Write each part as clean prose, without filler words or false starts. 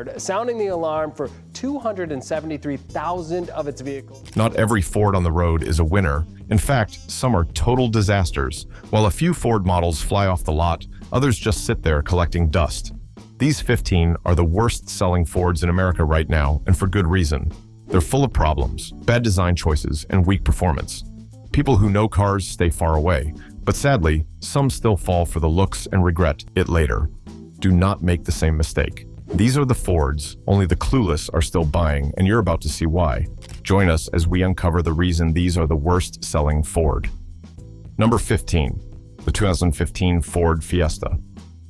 Ford, sounding the alarm for 273,000 of its vehicles. Not every Ford on the road is a winner. In fact, some are total disasters. While a few Ford models fly off the lot, others just sit there collecting dust. These 15 are the worst-selling Fords in America right now, and for good reason. They're full of problems, bad design choices, and weak performance. People who know cars stay far away, but sadly, some still fall for the looks and regret it later. Do not make the same mistake. These are the Fords, only the clueless are still buying, and you're about to see why. Join us as we uncover the reason these are the worst-selling Ford. Number 15, the 2015 Ford Fiesta.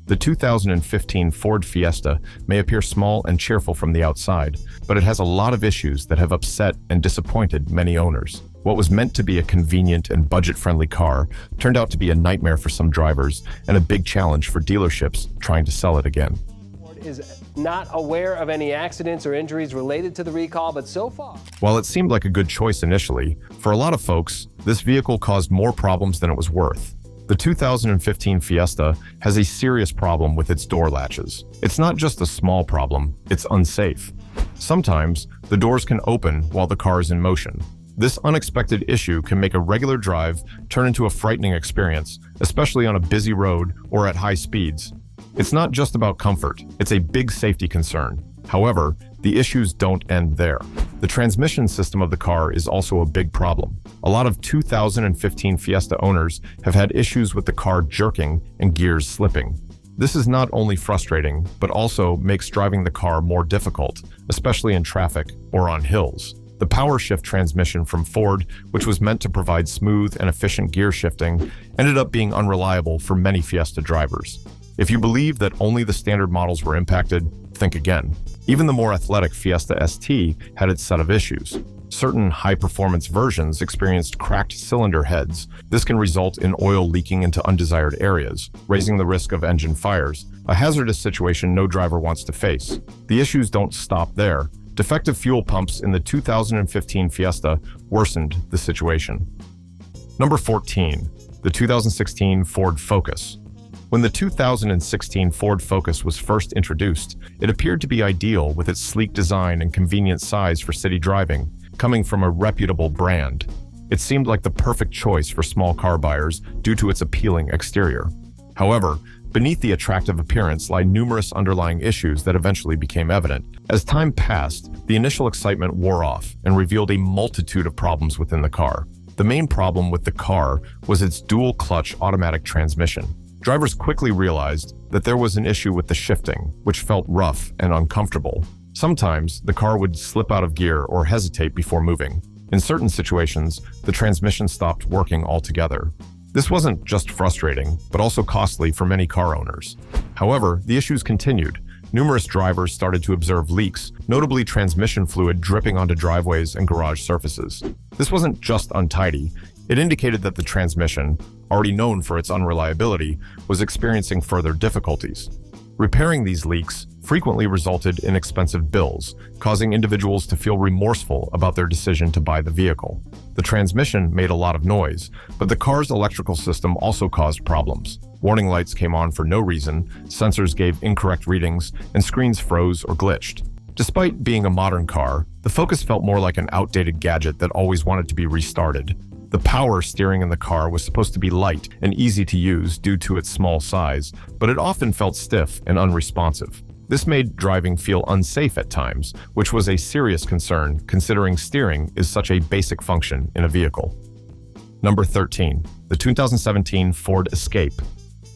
The 2015 Ford Fiesta may appear small and cheerful from the outside, but it has a lot of issues that have upset and disappointed many owners. What was meant to be a convenient and budget-friendly car turned out to be a nightmare for some drivers and a big challenge for dealerships trying to sell it again. Ford is not aware of any accidents or injuries related to the recall, but so far... While it seemed like a good choice initially, for a lot of folks, this vehicle caused more problems than it was worth. The 2015 Fiesta has a serious problem with its door latches. It's not just a small problem, it's unsafe. Sometimes, the doors can open while the car is in motion. This unexpected issue can make a regular drive turn into a frightening experience, especially on a busy road or at high speeds. It's not just about comfort, it's a big safety concern. However, the issues don't end there. The transmission system of the car is also a big problem. A lot of 2015 Fiesta owners have had issues with the car jerking and gears slipping. This is not only frustrating, but also makes driving the car more difficult, especially in traffic or on hills. The power shift transmission from Ford, which was meant to provide smooth and efficient gear shifting, ended up being unreliable for many Fiesta drivers. If you believe that only the standard models were impacted, think again. Even the more athletic Fiesta ST had its set of issues. Certain high-performance versions experienced cracked cylinder heads. This can result in oil leaking into undesired areas, raising the risk of engine fires, a hazardous situation no driver wants to face. The issues don't stop there. Defective fuel pumps in the 2015 Fiesta worsened the situation. Number 14, the 2016 Ford Focus. When the 2016 Ford Focus was first introduced, it appeared to be ideal with its sleek design and convenient size for city driving, coming from a reputable brand. It seemed like the perfect choice for small car buyers due to its appealing exterior. However, beneath the attractive appearance lie numerous underlying issues that eventually became evident. As time passed, the initial excitement wore off and revealed a multitude of problems within the car. The main problem with the car was its dual-clutch automatic transmission. Drivers quickly realized that there was an issue with the shifting, which felt rough and uncomfortable. Sometimes, the car would slip out of gear or hesitate before moving. In certain situations, the transmission stopped working altogether. This wasn't just frustrating, but also costly for many car owners. However, the issues continued. Numerous drivers started to observe leaks, notably transmission fluid dripping onto driveways and garage surfaces. This wasn't just untidy. It indicated that the transmission, already known for its unreliability, was experiencing further difficulties. Repairing these leaks frequently resulted in expensive bills, causing individuals to feel remorseful about their decision to buy the vehicle. The transmission made a lot of noise, but the car's electrical system also caused problems. Warning lights came on for no reason, sensors gave incorrect readings, and screens froze or glitched. Despite being a modern car, the Focus felt more like an outdated gadget that always wanted to be restarted. The power steering in the car was supposed to be light and easy to use due to its small size, but it often felt stiff and unresponsive. This made driving feel unsafe at times, which was a serious concern considering steering is such a basic function in a vehicle. Number 13, the 2017 Ford Escape.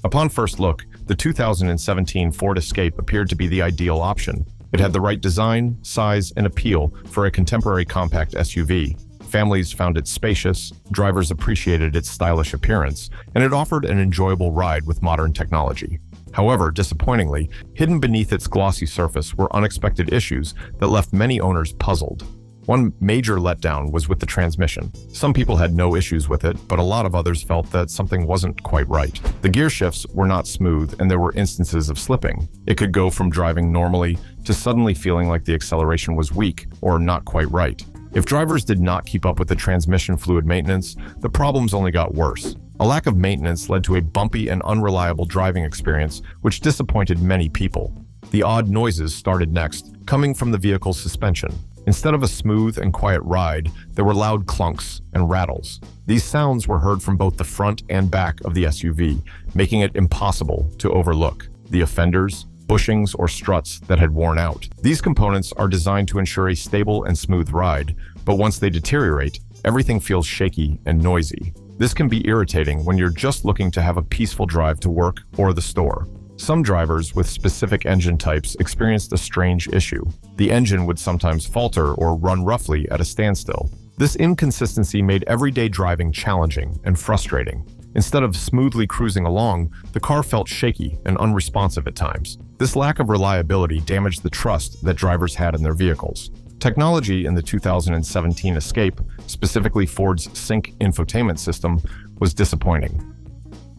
Upon first look, the 2017 Ford Escape appeared to be the ideal option. It had the right design, size, and appeal for a contemporary compact SUV. Families found it spacious, drivers appreciated its stylish appearance, and it offered an enjoyable ride with modern technology. However, disappointingly, hidden beneath its glossy surface were unexpected issues that left many owners puzzled. One major letdown was with the transmission. Some people had no issues with it, but a lot of others felt that something wasn't quite right. The gear shifts were not smooth, and there were instances of slipping. It could go from driving normally to suddenly feeling like the acceleration was weak or not quite right. If drivers did not keep up with the transmission fluid maintenance, the problems only got worse. A lack of maintenance led to a bumpy and unreliable driving experience, which disappointed many people. The odd noises started next, coming from the vehicle's suspension. Instead of a smooth and quiet ride, there were loud clunks and rattles. These sounds were heard from both the front and back of the SUV, making it impossible to overlook the fenders, bushings, or struts that had worn out. These components are designed to ensure a stable and smooth ride, but once they deteriorate, everything feels shaky and noisy. This can be irritating when you're just looking to have a peaceful drive to work or the store. Some drivers with specific engine types experienced a strange issue. The engine would sometimes falter or run roughly at a standstill. This inconsistency made everyday driving challenging and frustrating. Instead of smoothly cruising along, the car felt shaky and unresponsive at times. This lack of reliability damaged the trust that drivers had in their vehicles. Technology in the 2017 Escape, specifically Ford's Sync infotainment system, was disappointing.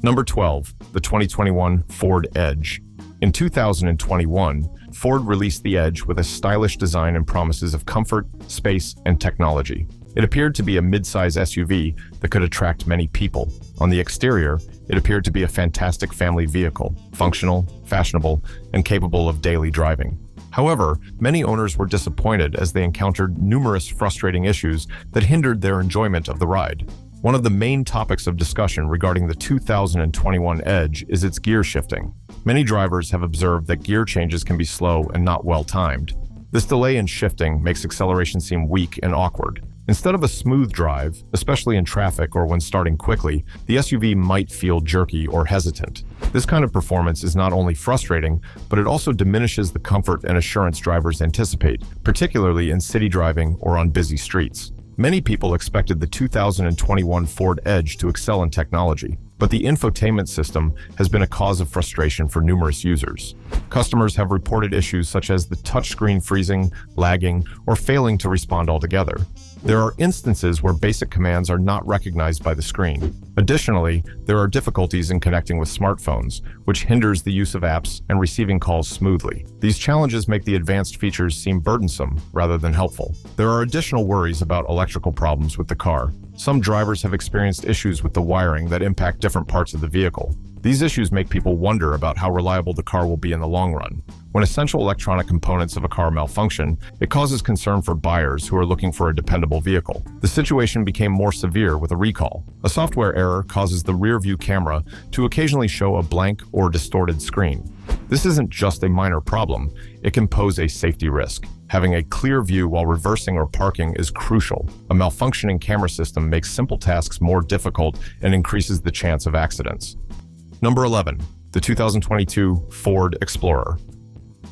Number 12, the 2021 Ford Edge. In 2021, Ford released the Edge with a stylish design and promises of comfort, space, and technology. It appeared to be a mid-size SUV that could attract many people. On the exterior, it appeared to be a fantastic family vehicle, functional, fashionable, and capable of daily driving. However, many owners were disappointed as they encountered numerous frustrating issues that hindered their enjoyment of the ride. One of the main topics of discussion regarding the 2021 Edge is its gear shifting. Many drivers have observed that gear changes can be slow and not well timed. This delay in shifting makes acceleration seem weak and awkward. Instead of a smooth drive, especially in traffic or when starting quickly, the SUV might feel jerky or hesitant. This kind of performance is not only frustrating, but it also diminishes the comfort and assurance drivers anticipate, particularly in city driving or on busy streets. Many people expected the 2021 Ford Edge to excel in technology, but the infotainment system has been a cause of frustration for numerous users. Customers have reported issues such as the touchscreen freezing, lagging, or failing to respond altogether. There are instances where basic commands are not recognized by the screen. Additionally, there are difficulties in connecting with smartphones, which hinders the use of apps and receiving calls smoothly. These challenges make the advanced features seem burdensome rather than helpful. There are additional worries about electrical problems with the car. Some drivers have experienced issues with the wiring that impact different parts of the vehicle. These issues make people wonder about how reliable the car will be in the long run. When essential electronic components of a car malfunction, it causes concern for buyers who are looking for a dependable vehicle. The situation became more severe with a recall. A software error causes the rear-view camera to occasionally show a blank or distorted screen. This isn't just a minor problem, it can pose a safety risk. Having a clear view while reversing or parking is crucial. A malfunctioning camera system makes simple tasks more difficult and increases the chance of accidents. Number 11, the 2022 Ford Explorer.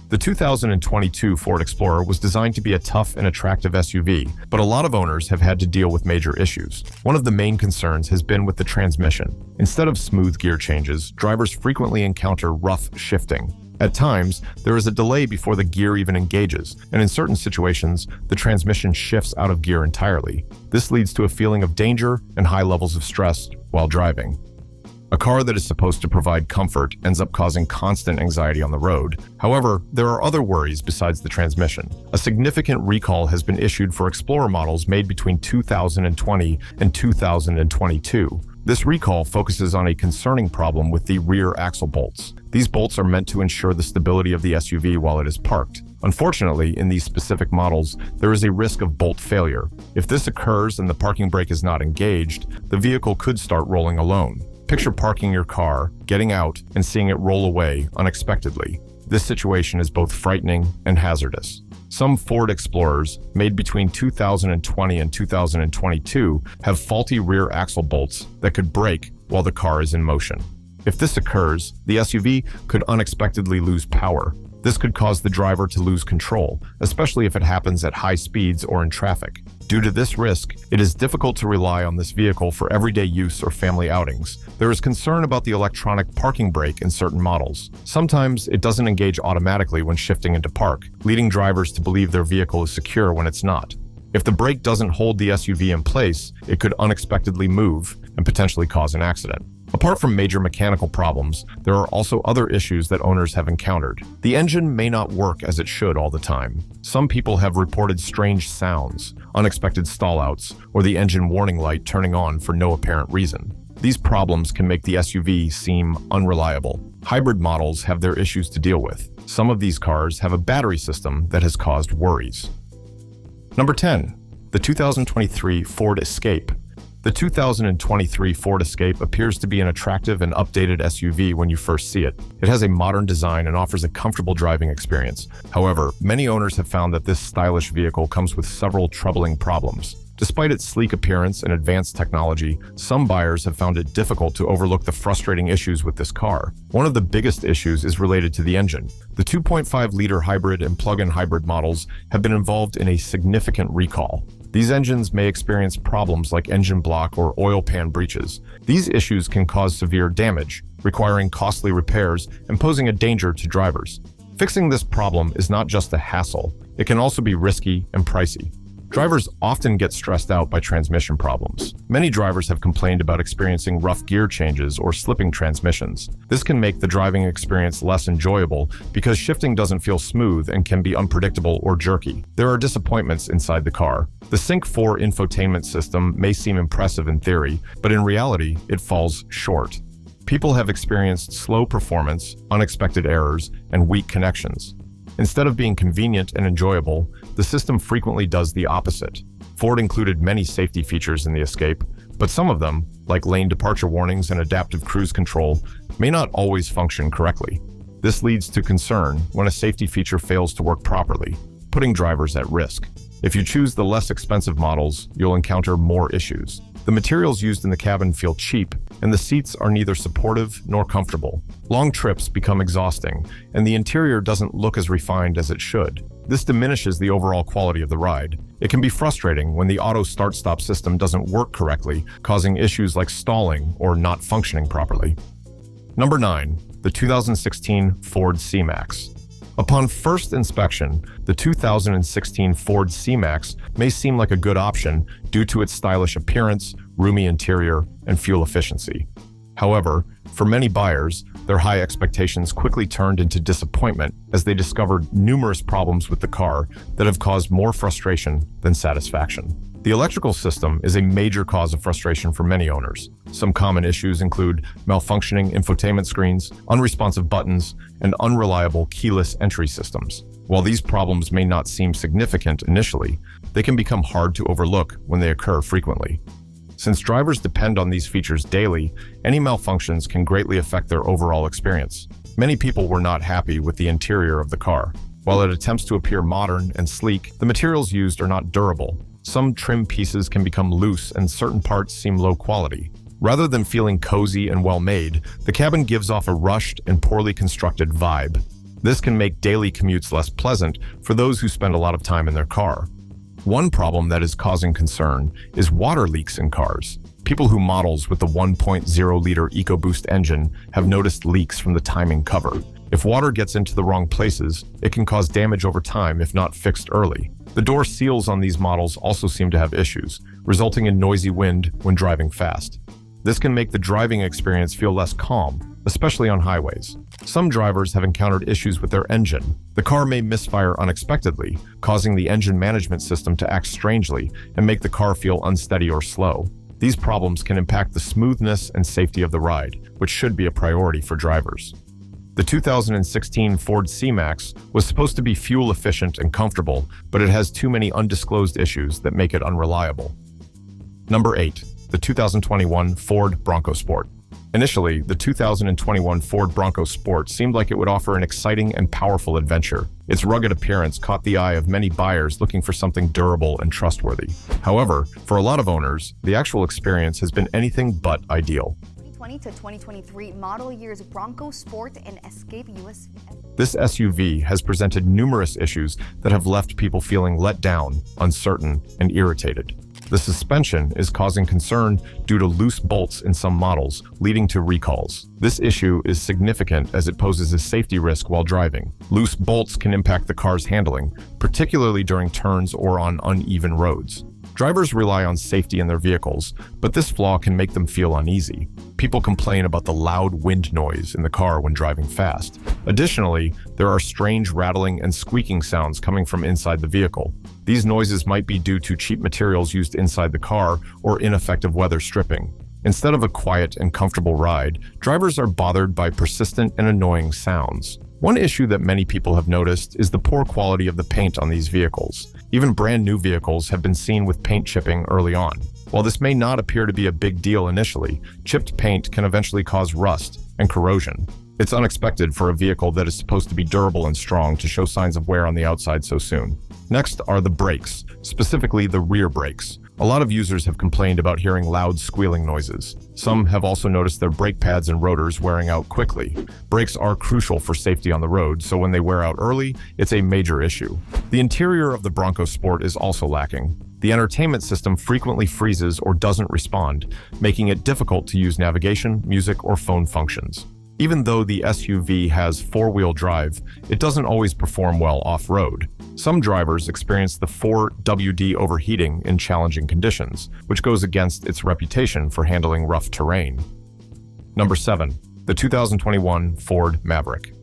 The 2022 Ford Explorer was designed to be a tough and attractive SUV, but a lot of owners have had to deal with major issues. One of the main concerns has been with the transmission. Instead of smooth gear changes, drivers frequently encounter rough shifting. At times, there is a delay before the gear even engages, and in certain situations, the transmission shifts out of gear entirely. This leads to a feeling of danger and high levels of stress while driving. A car that is supposed to provide comfort ends up causing constant anxiety on the road. However, there are other worries besides the transmission. A significant recall has been issued for Explorer models made between 2020 and 2022. This recall focuses on a concerning problem with the rear axle bolts. These bolts are meant to ensure the stability of the SUV while it is parked. Unfortunately, in these specific models, there is a risk of bolt failure. If this occurs and the parking brake is not engaged, the vehicle could start rolling alone. Picture parking your car, getting out, and seeing it roll away unexpectedly. This situation is both frightening and hazardous. Some Ford Explorers, made between 2020 and 2022, have faulty rear axle bolts that could break while the car is in motion. If this occurs, the SUV could unexpectedly lose power. This could cause the driver to lose control, especially if it happens at high speeds or in traffic. Due to this risk, it is difficult to rely on this vehicle for everyday use or family outings. There is concern about the electronic parking brake in certain models. Sometimes it doesn't engage automatically when shifting into park, leading drivers to believe their vehicle is secure when it's not. If the brake doesn't hold the SUV in place, it could unexpectedly move and potentially cause an accident. Apart from major mechanical problems, there are also other issues that owners have encountered. The engine may not work as it should all the time. Some people have reported strange sounds, unexpected stallouts, or the engine warning light turning on for no apparent reason. These problems can make the SUV seem unreliable. Hybrid models have their issues to deal with. Some of these cars have a battery system that has caused worries. Number 10. The 2023 Ford Escape. The 2023 Ford Escape appears to be an attractive and updated SUV when you first see it. It has a modern design and offers a comfortable driving experience. However, many owners have found that this stylish vehicle comes with several troubling problems. Despite its sleek appearance and advanced technology, some buyers have found it difficult to overlook the frustrating issues with this car. One of the biggest issues is related to the engine. The 2.5-liter hybrid and plug-in hybrid models have been involved in a significant recall. These engines may experience problems like engine block or oil pan breaches. These issues can cause severe damage, requiring costly repairs and posing a danger to drivers. Fixing this problem is not just a hassle, it can also be risky and pricey. Drivers often get stressed out by transmission problems. Many drivers have complained about experiencing rough gear changes or slipping transmissions. This can make the driving experience less enjoyable because shifting doesn't feel smooth and can be unpredictable or jerky. There are disappointments inside the car. The Sync 4 infotainment system may seem impressive in theory, but in reality, it falls short. People have experienced slow performance, unexpected errors, and weak connections. Instead of being convenient and enjoyable, the system frequently does the opposite. Ford included many safety features in the Escape, but some of them, like lane departure warnings and adaptive cruise control, may not always function correctly. This leads to concern when a safety feature fails to work properly, putting drivers at risk. If you choose the less expensive models, you'll encounter more issues. The materials used in the cabin feel cheap, and the seats are neither supportive nor comfortable. Long trips become exhausting, and the interior doesn't look as refined as it should. This diminishes the overall quality of the ride. It can be frustrating when the auto start-stop system doesn't work correctly, causing issues like stalling or not functioning properly. Number 9. The 2016 Ford C-Max. Upon first inspection, the 2016 Ford C-Max may seem like a good option due to its stylish appearance, roomy interior, and fuel efficiency. However, for many buyers, their high expectations quickly turned into disappointment as they discovered numerous problems with the car that have caused more frustration than satisfaction. The electrical system is a major cause of frustration for many owners. Some common issues include malfunctioning infotainment screens, unresponsive buttons, and unreliable keyless entry systems. While these problems may not seem significant initially, they can become hard to overlook when they occur frequently. Since drivers depend on these features daily, any malfunctions can greatly affect their overall experience. Many people were not happy with the interior of the car. While it attempts to appear modern and sleek, the materials used are not durable. Some trim pieces can become loose and certain parts seem low quality. Rather than feeling cozy and well-made, the cabin gives off a rushed and poorly constructed vibe. This can make daily commutes less pleasant for those who spend a lot of time in their car. One problem that is causing concern is water leaks in cars. People who models with the 1.0-liter EcoBoost engine have noticed leaks from the timing cover. If water gets into the wrong places, it can cause damage over time if not fixed early. The door seals on these models also seem to have issues, resulting in noisy wind when driving fast. This can make the driving experience feel less calm, especially on highways. Some drivers have encountered issues with their engine. The car may misfire unexpectedly, causing the engine management system to act strangely and make the car feel unsteady or slow. These problems can impact the smoothness and safety of the ride, which should be a priority for drivers. The 2016 Ford C-Max was supposed to be fuel efficient and comfortable, but it has too many undisclosed issues that make it unreliable. Number 8. The 2021 Ford Bronco Sport. Initially, the 2021 Ford Bronco Sport seemed like it would offer an exciting and powerful adventure. Its rugged appearance caught the eye of many buyers looking for something durable and trustworthy. However, for a lot of owners, the actual experience has been anything but ideal. 2020 to 2023 model years Bronco Sport and Escape US. This SUV has presented numerous issues that have left people feeling let down, uncertain, and irritated. The suspension is causing concern due to loose bolts in some models, leading to recalls. This issue is significant as it poses a safety risk while driving. Loose bolts can impact the car's handling, particularly during turns or on uneven roads. Drivers rely on safety in their vehicles, but this flaw can make them feel uneasy. People complain about the loud wind noise in the car when driving fast. Additionally, there are strange rattling and squeaking sounds coming from inside the vehicle. These noises might be due to cheap materials used inside the car or ineffective weather stripping. Instead of a quiet and comfortable ride, drivers are bothered by persistent and annoying sounds. One issue that many people have noticed is the poor quality of the paint on these vehicles. Even brand new vehicles have been seen with paint chipping early on. While this may not appear to be a big deal initially, chipped paint can eventually cause rust and corrosion. It's unexpected for a vehicle that is supposed to be durable and strong to show signs of wear on the outside so soon. Next are the brakes, specifically the rear brakes. A lot of users have complained about hearing loud squealing noises. Some have also noticed their brake pads and rotors wearing out quickly. Brakes are crucial for safety on the road, so when they wear out early, it's a major issue. The interior of the Bronco Sport is also lacking. The entertainment system frequently freezes or doesn't respond, making it difficult to use navigation, music, or phone functions. Even though the SUV has four-wheel drive, it doesn't always perform well off-road. Some drivers experience the 4WD overheating in challenging conditions, which goes against its reputation for handling rough terrain. Number 7. The 2021 Ford Maverick.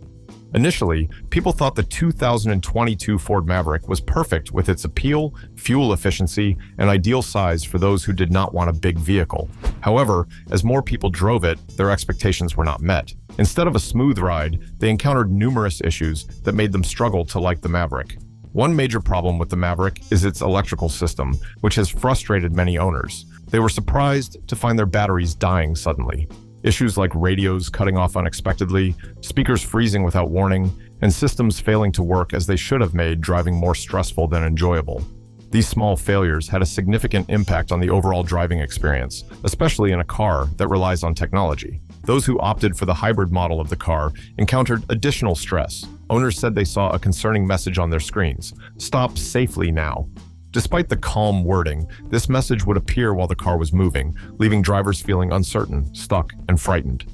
Initially, people thought the 2022 Ford Maverick was perfect with its appeal, fuel efficiency, and ideal size for those who did not want a big vehicle. However, as more people drove it, their expectations were not met. Instead of a smooth ride, they encountered numerous issues that made them struggle to like the Maverick. One major problem with the Maverick is its electrical system, which has frustrated many owners. They were surprised to find their batteries dying suddenly. Issues like radios cutting off unexpectedly, speakers freezing without warning, and systems failing to work as they should have made driving more stressful than enjoyable. These small failures had a significant impact on the overall driving experience, especially in a car that relies on technology. Those who opted for the hybrid model of the car encountered additional stress. Owners said they saw a concerning message on their screens: "Stop safely now." Despite the calm wording, this message would appear while the car was moving, leaving drivers feeling uncertain, stuck, and frightened.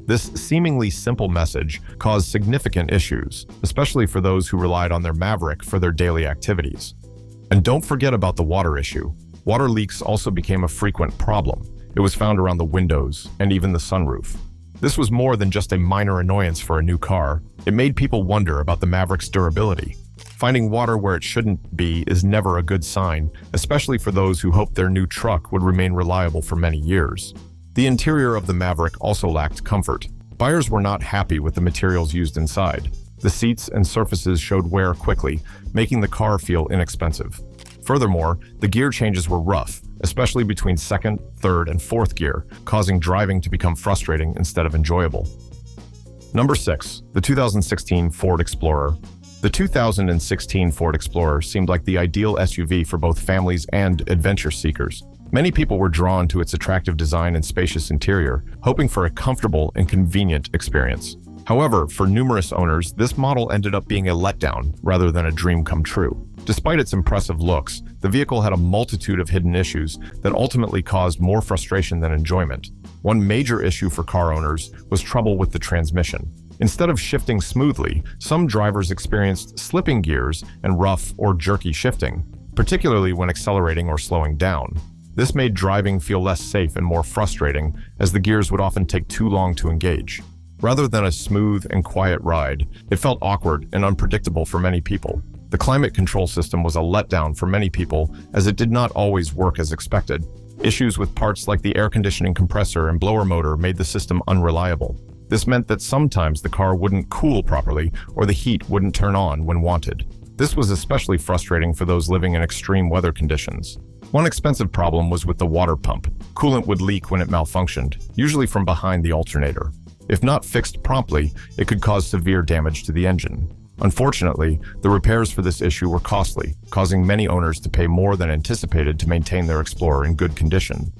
This seemingly simple message caused significant issues, especially for those who relied on their Maverick for their daily activities. And don't forget about the water issue. Water leaks also became a frequent problem. It was found around the windows and even the sunroof. This was more than just a minor annoyance for a new car. It made people wonder about the Maverick's durability. Finding water where it shouldn't be is never a good sign, especially for those who hoped their new truck would remain reliable for many years. The interior of the Maverick also lacked comfort. Buyers were not happy with the materials used inside. The seats and surfaces showed wear quickly, making the car feel inexpensive. Furthermore, the gear changes were rough, especially between second, third, and fourth gear, causing driving to become frustrating instead of enjoyable. Number 6. The 2016 Ford Explorer. The 2016 Ford Explorer seemed like the ideal SUV for both families and adventure seekers. Many people were drawn to its attractive design and spacious interior, hoping for a comfortable and convenient experience. However, for numerous owners, this model ended up being a letdown rather than a dream come true. Despite its impressive looks, the vehicle had a multitude of hidden issues that ultimately caused more frustration than enjoyment. One major issue for car owners was trouble with the transmission. Instead of shifting smoothly, some drivers experienced slipping gears and rough or jerky shifting, particularly when accelerating or slowing down. This made driving feel less safe and more frustrating, as the gears would often take too long to engage. Rather than a smooth and quiet ride, it felt awkward and unpredictable for many people. The climate control system was a letdown for many people, as it did not always work as expected. Issues with parts like the air conditioning compressor and blower motor made the system unreliable. This meant that sometimes the car wouldn't cool properly or the heat wouldn't turn on when wanted. This was especially frustrating for those living in extreme weather conditions. One expensive problem was with the water pump. Coolant would leak when it malfunctioned, usually from behind the alternator. If not fixed promptly, it could cause severe damage to the engine. Unfortunately, the repairs for this issue were costly, causing many owners to pay more than anticipated to maintain their Explorer in good condition.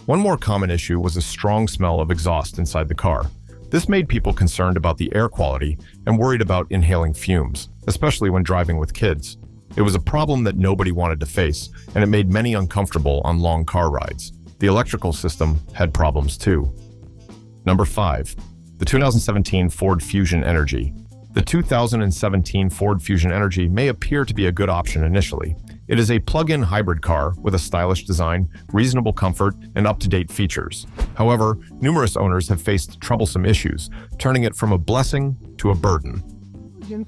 One more common issue was a strong smell of exhaust inside the car. This made people concerned about the air quality and worried about inhaling fumes, especially when driving with kids. It was a problem that nobody wanted to face, and it made many uncomfortable on long car rides. The electrical system had problems too. Number 5. The 2017 Ford Fusion Energy. The 2017 Ford Fusion Energy may appear to be a good option initially. It is a plug-in hybrid car with a stylish design, reasonable comfort, and up-to-date features. However, numerous owners have faced troublesome issues, turning it from a blessing to a burden.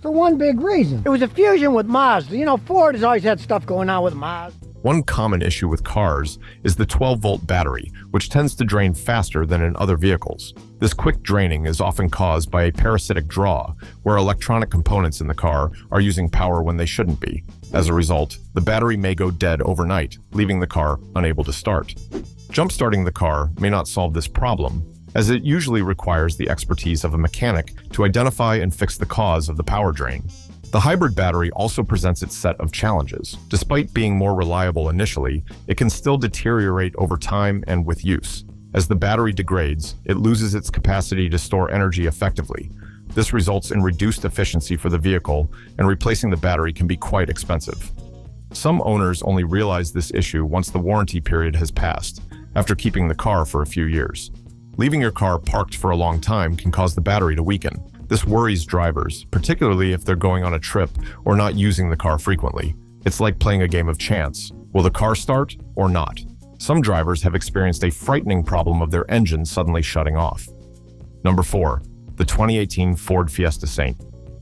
For one big reason. It was a fusion with Mazda. You know, Ford has always had stuff going on with Mazda. One common issue with cars is the 12-volt battery, which tends to drain faster than in other vehicles. This quick draining is often caused by a parasitic draw, where electronic components in the car are using power when they shouldn't be. As a result, the battery may go dead overnight, leaving the car unable to start. Jump-starting the car may not solve this problem, as it usually requires the expertise of a mechanic to identify and fix the cause of the power drain. The hybrid battery also presents its set of challenges. Despite being more reliable initially, it can still deteriorate over time and with use. As the battery degrades, it loses its capacity to store energy effectively. This results in reduced efficiency for the vehicle, and replacing the battery can be quite expensive. Some owners only realize this issue once the warranty period has passed, after keeping the car for a few years. Leaving your car parked for a long time can cause the battery to weaken. This worries drivers, particularly if they're going on a trip or not using the car frequently. It's like playing a game of chance. Will the car start or not? Some drivers have experienced a frightening problem of their engine suddenly shutting off. Number 4. The 2018 Ford Fiesta Saint.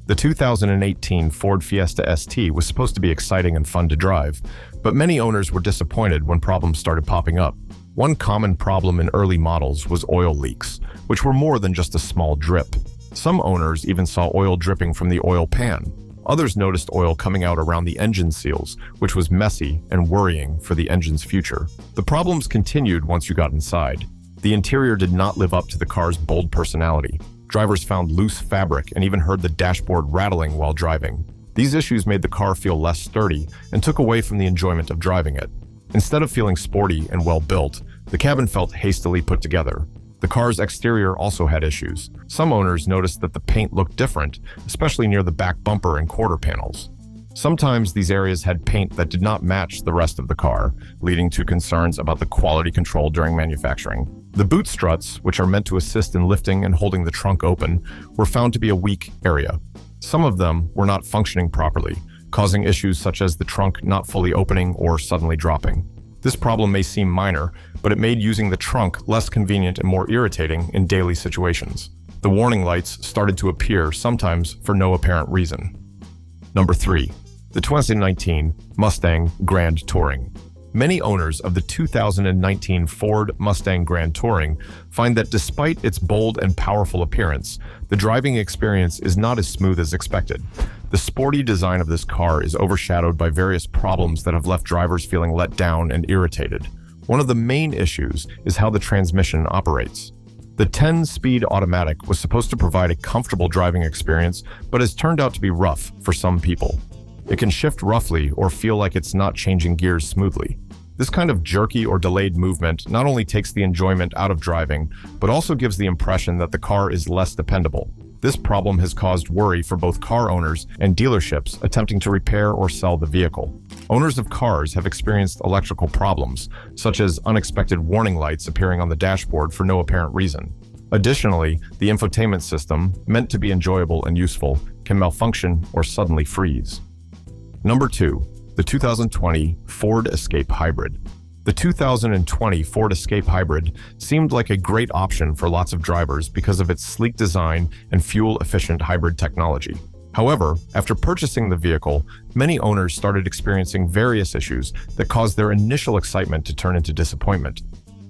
The 2018 Ford Fiesta ST was supposed to be exciting and fun to drive, but many owners were disappointed when problems started popping up. One common problem in early models was oil leaks, which were more than just a small drip. Some owners even saw oil dripping from the oil pan. Others noticed oil coming out around the engine seals, which was messy and worrying for the engine's future. The problems continued once you got inside. The interior did not live up to the car's bold personality. Drivers found loose fabric and even heard the dashboard rattling while driving. These issues made the car feel less sturdy and took away from the enjoyment of driving it. Instead of feeling sporty and well-built, the cabin felt hastily put together. The car's exterior also had issues. Some owners noticed that the paint looked different, especially near the back bumper and quarter panels. Sometimes these areas had paint that did not match the rest of the car, leading to concerns about the quality control during manufacturing. The boot struts, which are meant to assist in lifting and holding the trunk open, were found to be a weak area. Some of them were not functioning properly, causing issues such as the trunk not fully opening or suddenly dropping. This problem may seem minor, but it made using the trunk less convenient and more irritating in daily situations. The warning lights started to appear, sometimes for no apparent reason. Number 3. The 2019 Mustang Grand Touring. Many owners of the 2019 Ford Mustang Grand Touring find that despite its bold and powerful appearance, the driving experience is not as smooth as expected. The sporty design of this car is overshadowed by various problems that have left drivers feeling let down and irritated. One of the main issues is how the transmission operates. The 10-speed automatic was supposed to provide a comfortable driving experience, but has turned out to be rough for some people. It can shift roughly or feel like it's not changing gears smoothly. This kind of jerky or delayed movement not only takes the enjoyment out of driving, but also gives the impression that the car is less dependable. This problem has caused worry for both car owners and dealerships attempting to repair or sell the vehicle. Owners of cars have experienced electrical problems, such as unexpected warning lights appearing on the dashboard for no apparent reason. Additionally, the infotainment system, meant to be enjoyable and useful, can malfunction or suddenly freeze. Number 2. The 2020 Ford Escape Hybrid. The 2020 Ford Escape Hybrid seemed like a great option for lots of drivers because of its sleek design and fuel-efficient hybrid technology. However, after purchasing the vehicle, many owners started experiencing various issues that caused their initial excitement to turn into disappointment.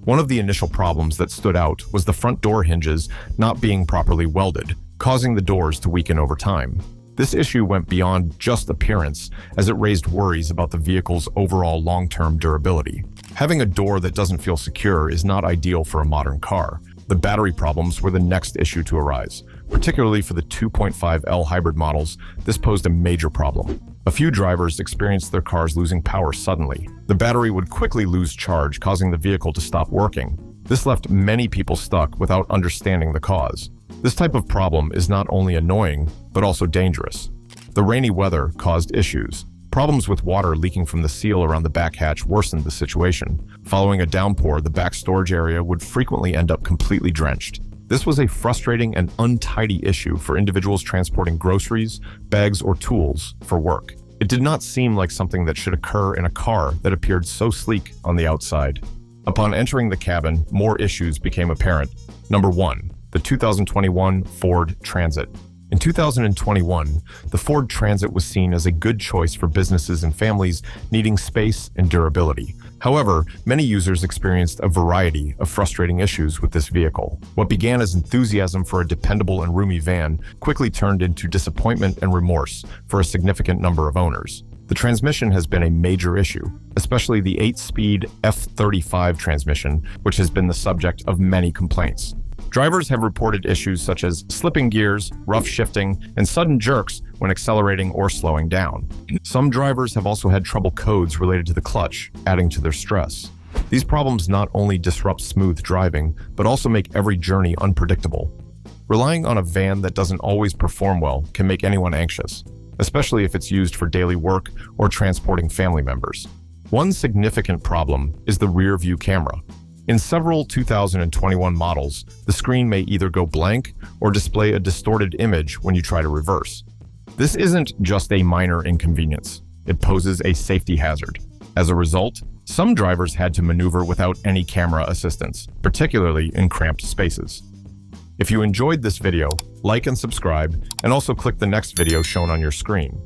One of the initial problems that stood out was the front door hinges not being properly welded, causing the doors to weaken over time. This issue went beyond just appearance, as it raised worries about the vehicle's overall long-term durability. Having a door that doesn't feel secure is not ideal for a modern car. The battery problems were the next issue to arise. Particularly for the 2.5L hybrid models, this posed a major problem. A few drivers experienced their cars losing power suddenly. The battery would quickly lose charge, causing the vehicle to stop working. This left many people stuck without understanding the cause. This type of problem is not only annoying, but also dangerous. The rainy weather caused issues. Problems with water leaking from the seal around the back hatch worsened the situation. Following a downpour, the back storage area would frequently end up completely drenched. This was a frustrating and untidy issue for individuals transporting groceries, bags, or tools for work. It did not seem like something that should occur in a car that appeared so sleek on the outside. Upon entering the cabin, more issues became apparent. Number 1. The 2021 Ford Transit. In 2021, the Ford Transit was seen as a good choice for businesses and families needing space and durability. However, many users experienced a variety of frustrating issues with this vehicle. What began as enthusiasm for a dependable and roomy van quickly turned into disappointment and remorse for a significant number of owners. The transmission has been a major issue, especially the 8-speed F35 transmission, which has been the subject of many complaints. Drivers have reported issues such as slipping gears, rough shifting, and sudden jerks when accelerating or slowing down. Some drivers have also had trouble codes related to the clutch, adding to their stress. These problems not only disrupt smooth driving, but also make every journey unpredictable. Relying on a van that doesn't always perform well can make anyone anxious, especially if it's used for daily work or transporting family members. One significant problem is the rear view camera. In several 2021 models, the screen may either go blank or display a distorted image when you try to reverse. This isn't just a minor inconvenience. It poses a safety hazard. As a result, some drivers had to maneuver without any camera assistance, particularly in cramped spaces. If you enjoyed this video, like and subscribe, and also click the next video shown on your screen.